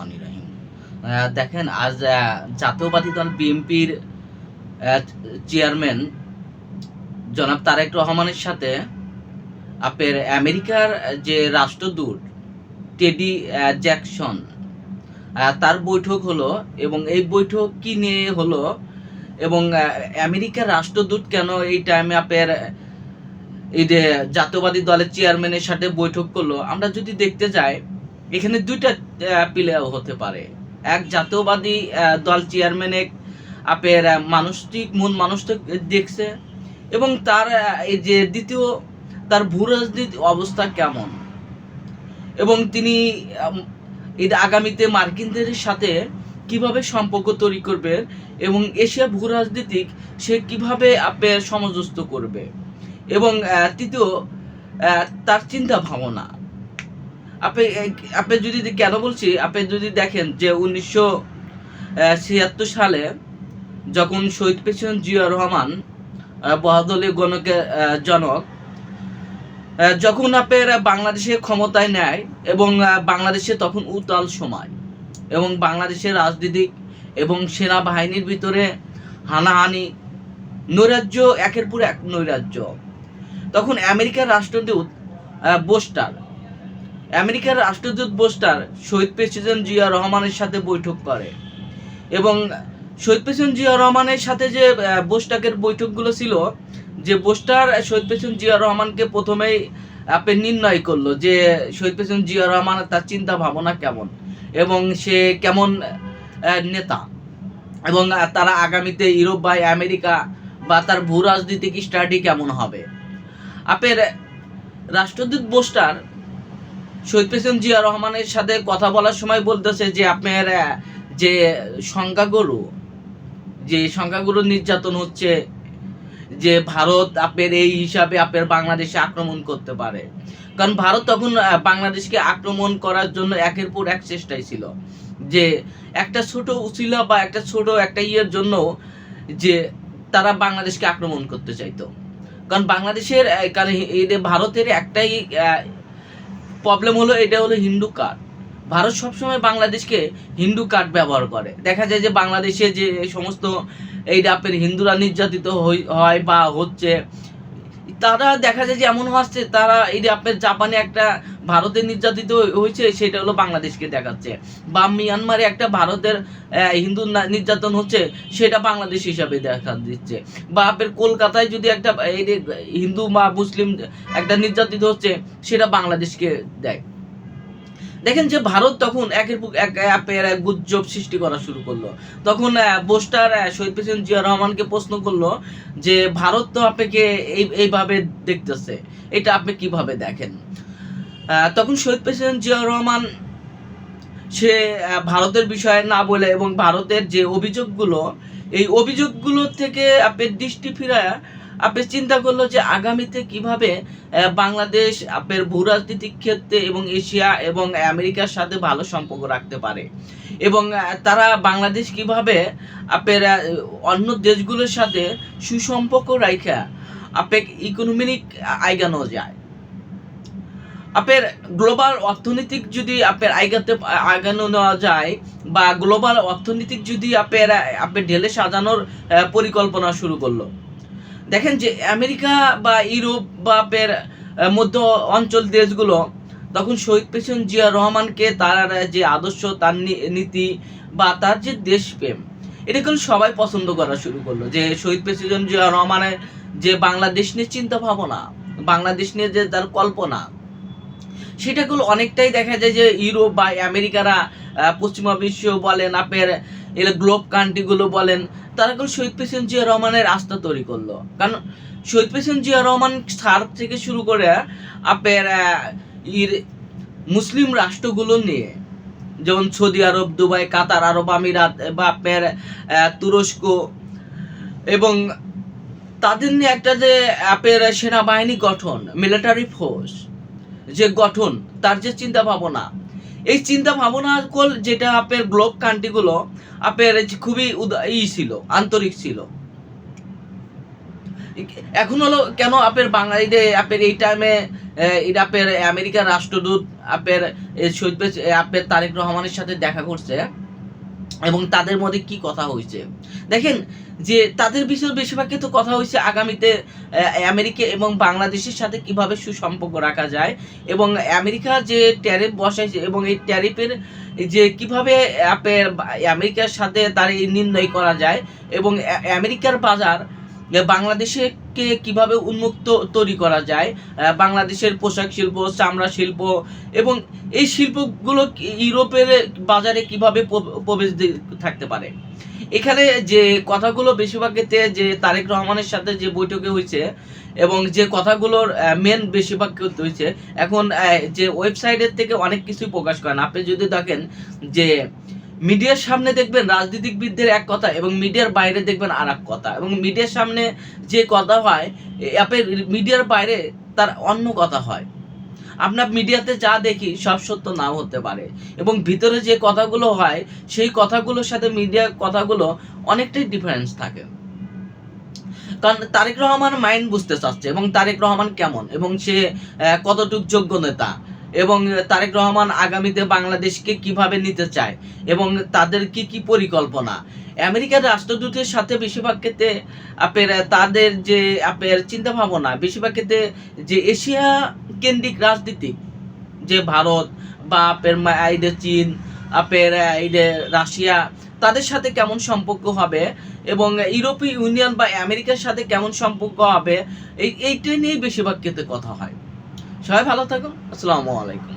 রহমানির রহিম। দেখেন, আজ জাতীয়বাদী দল বিএনপির চেয়ারম্যান জনাব তারেক রহমানের সাথে আপনার আমেরিকার যে রাষ্ট্রদূত টেডি জ্যাকসন তার বৈঠক হলো, এবং এই বৈঠক কি নিয়ে হলো, এবং আমেরিকার রাষ্ট্রদূত কেন এই টাইমে আপনার এই যে জাতীয়বাদী দলের চেয়ারম্যানের সাথে বৈঠক করলো, আমরা যদি দেখতে যাই এখানে দুইটা প্লেয়ার হতে পারে। এক, জাতীয়বাদী দল চেয়ারম্যান আপনার মানসিক মন মানসিক দেখছে, এবং তার এই যে দ্বিতীয়, তার ভূ রাজনীতি অবস্থা কেমন, এবং তিনি এই আগামীতে মার্কিনদের সাথে কিভাবে সম্পর্ক তৈরি করবে, এবং এশিয়া ভূ রাজনীতিক সে কিভাবে আপনার সামঞ্জস্য করবে, এবং তৃতীয় তার চিন্তা ভাবনা। আপনি যদি কেন বলছি, আপনি যদি দেখেন যে 1976 সালে যখন শহীদ প্রেসিডেন্ট জিয়া রহমান বহুদলীয় জনক যখন আপনার বাংলাদেশে ক্ষমতায় নেয়, এবং বাংলাদেশে তখন উত্তাল সময়, এবং বাংলাদেশের রাজনীতিক এবং সেনাবাহিনীর ভিতরে হানাহানি, নৈরাজ্য, একের পর এক নৈরাজ্য। তখন আমেরিকার রাষ্ট্রদূত বোস্টার শহীদ প্রেসিডেন্ট জিয়া রহমানের সাথে বৈঠক করে, এবং শহীদ প্রেসিডেন্ট জিয়া রহমানের সাথে যে বোস্টাকের বৈঠকগুলো ছিল, যে বোস্টার শহীদ প্রেসিডেন্ট জিয়া রহমানকে প্রথমেই আপনি নির্ণয় করলো যে শহীদ প্রেসিডেন্ট জিয়া রহমান তার চিন্তা ভাবনা কেমন, এবং সে কেমন নেতা, এবং তারা আগামীতে ইউরোপ বা আমেরিকা বা তার ভূ রাজনীতিক স্টাডি কেমন হবে। আপনার রাষ্ট্রদূত বোস্টার শহীদ প্রেসিডেন্ট জিয়া রহমানের সাথে কথা বলার সময় বলতেছে যে আপনার যে সংখ্যাগুরু নির্যাতন হচ্ছে, যে ভারত আপনার এই হিসাবে আপনার বাংলাদেশে আক্রমণ করতে পারে, কারণ ভারত তখন বাংলাদেশকে আক্রমণ করার জন্য একের পর এক চেষ্টাই ছিল, যে একটা ছোট উচিলা বা একটা ইয়ের জন্য যে তারা বাংলাদেশকে আক্রমণ করতে চাইতো। কারণ বাংলাদেশের ভারতের একটাই প্রবলেম হলো, এটা হলো হিন্দু কার্ড। ভারত সবসময় বাংলাদেশকে হিন্দু কার্ড ব্যবহার করে। দেখা যায় যে বাংলাদেশে যে সমস্ত এইটা আপনার হিন্দুরা নির্যাতিত হয় বা হচ্ছে, তারা দেখা যায় যে এমন হচ্ছে তারা এই যে আপনার জাপানে একটা ভারতে নির্যাতিত হয়েছে, সেটা হলো বাংলাদেশকে দেখাচ্ছে, বা মিয়ানমারে একটা ভারতের হিন্দু নির্যাতন হচ্ছে, সেটা বাংলাদেশ হিসাবে দেখা দিচ্ছে, বা আপনার কলকাতায় যদি একটা হিন্দু বা মুসলিম একটা নির্যাতিত হচ্ছে, সেটা বাংলাদেশকে দেয়। দেখেন যে ভারত তখন একের পর এক গুজব সৃষ্টি করা শুরু করলো। তখন বোস্টার শহীদ প্রেসিডেন্ট জিয়া রহমানকে প্রশ্ন করলো যে ভারত তো আপনাকে এইভাবে দেখতেছে, এটা আপনি কিভাবে দেখেন। তখন শহীদ প্রেসিডেন্ট জিয়া রহমান সে ভারতের বিষয়ে না বলে, এবং ভারতের যে অভিযোগগুলো, এই অভিযোগগুলো থেকে আপনি দৃষ্টি ফিরায় আপনি চিন্তা করলো যে আগামীতে কিভাবে বাংলাদেশ আপনার ভূ রাজনীতিক ক্ষেত্রে এবং এশিয়া এবং আমেরিকার সাথে ভালো সম্পর্ক রাখতে পারে, এবং তারা বাংলাদেশ কিভাবে আপনার অন্য দেশগুলোর সাথে সুসম্পর্ক রাখা আপনার ইকোনমিক আগানো যায়। আপনার গ্লোবাল অর্থনীতিক যদি আপনার আগানো নেওয়া যায়, বা গ্লোবাল অর্থনীতিক যদি আপনার ঢেলে সাজানোর পরিকল্পনা শুরু করলো। দেখেন যে আমেরিকা বা ইউরোপ বা আপনার মধ্য অঞ্চল দেশগুলো তখন শহীদ প্রেসিডেন্ট জিয়া রহমানকে তার যে আদর্শ, তার নীতি বা তার যে দেশপ্রেম, এটা কিন্তু সবাই পছন্দ করা শুরু করলো। যে শহীদ প্রেসিডেন্ট জিয়া রহমানের যে বাংলাদেশ নিয়ে চিন্তা ভাবনা, বাংলাদেশ নিয়ে যে তার কল্পনা, সেটাগুলো অনেকটাই দেখা যায় যে ইউরোপ বা আমেরিকারা, পশ্চিমা বিশ্ব বলেন, আপনার গ্লোব কান্ট্রিগুলো বলেন, তারা কিন্তু শহীদ প্রেসিডেন্ট জিয়া রহমানের আস্থা তৈরি করলো। কারণ শহীদ প্রেসিডেন্ট জিয়া রহমান সার থেকে শুরু করে আপনার মুসলিম রাষ্ট্রগুলো নিয়ে, যেমন সৌদি আরব, দুবাই, কাতার, আরব আমিরাত বা আপনার তুরস্ক, এবং তাদের নিয়ে একটা যে আপনার সেনাবাহিনী গঠন, মিলিটারি ফোর্স যে গঠন, তার যে চিন্তা ভাবনা, এই চিন্তা ভাবনা যেটা আপনার গ্লোব কান্ট্রিগুলো আপনার খুবই ছিল, আন্তরিক ছিল। এখন হলো কেন আপনার বাঙালিতে আপনার এই টাইমে এটা আপনার আমেরিকার রাষ্ট্রদূত আপনার শহীদ আপনার তারেক রহমানের সাথে দেখা করছে এবং তাদের মধ্যে কি কথা হয়েছে দেখেন, যে তাদের বিষয়ে বেশিরভাগ তো কথা হয়েছে আগামীতে আমেরিকা এবং বাংলাদেশের সাথে কিভাবে সুসম্পর্ক রাখা যায় এবং আমেরিকা যে ট্যারিফ বসাইছে এবং এই ট্যারিফের যে কিভাবে আপনার আমেরিকার সাথে তার নির্ণয় করা যায় এবং আমেরিকার বাজার বাংলাদেশকে কিভাবে উন্মুক্ত তৈরি করা যায়, বাংলাদেশের পোশাক শিল্প, চামড়া শিল্প এবং এই শিল্পগুলো ইউরোপের বাজারে কিভাবে প্রবেশ থাকতে পারে। এখানে যে কথাগুলো বেশিরভাগ ক্ষেত্রে যে তারেক রহমানের সাথে যে বৈঠকে হয়েছে এবং যে কথাগুলোর মেন বেশিরভাগ ক্ষেত্রে হয়েছে, এখন যে ওয়েবসাইটের থেকে অনেক কিছুই প্রকাশ করেন। আপনি যদি দেখেন যে মিডিয়ার সামনে দেখবেন রাজনীতিবিদদের এক কথা এবং মিডিয়ার বাইরে দেখবেন আর এক কথা, এবং মিডিয়ার সামনে যে কথা হয় আপনি মিডিয়ার বাইরে তার অন্য কথা হয়। আপনার মিডিয়াতে যা দেখি সব সত্য নাও হতে পারে এবং ভিতরে যে কথাগুলো হয় সেই কথাগুলোর সাথে মিডিয়ার কথাগুলো অনেকটাই ডিফারেন্স থাকে। কারণ তারেক রহমান মাইন্ড বুঝতে চাচ্ছে এবং তারেক রহমান কেমন এবং সে কতটুকু যোগ্য নেতা এবং তারেক রহমান আগামীতে বাংলাদেশকে কিভাবে নিতে চায় এবং তাদের কি কি পরিকল্পনা। আমেরিকার রাষ্ট্রদূতের সাথে বেশিরভাগ ক্ষেত্রে আপনার তাদের যে আপনার চিন্তা ভাবনা বেশিরভাগ ক্ষেত্রে যে এশিয়া কেন্দ্রিক রাজনীতি, যে ভারত বা আপনার এইদের চীন, আপনার এইদের রাশিয়া, তাদের সাথে কেমন সম্পর্ক হবে এবং ইউরোপীয় ইউনিয়ন বা আমেরিকার সাথে কেমন সম্পর্ক হবে এইটা নিয়েই বেশিরভাগ ক্ষেত্রে কথা হয়। সবাই ভালো থাকুন, আসসালামু আলাইকুম।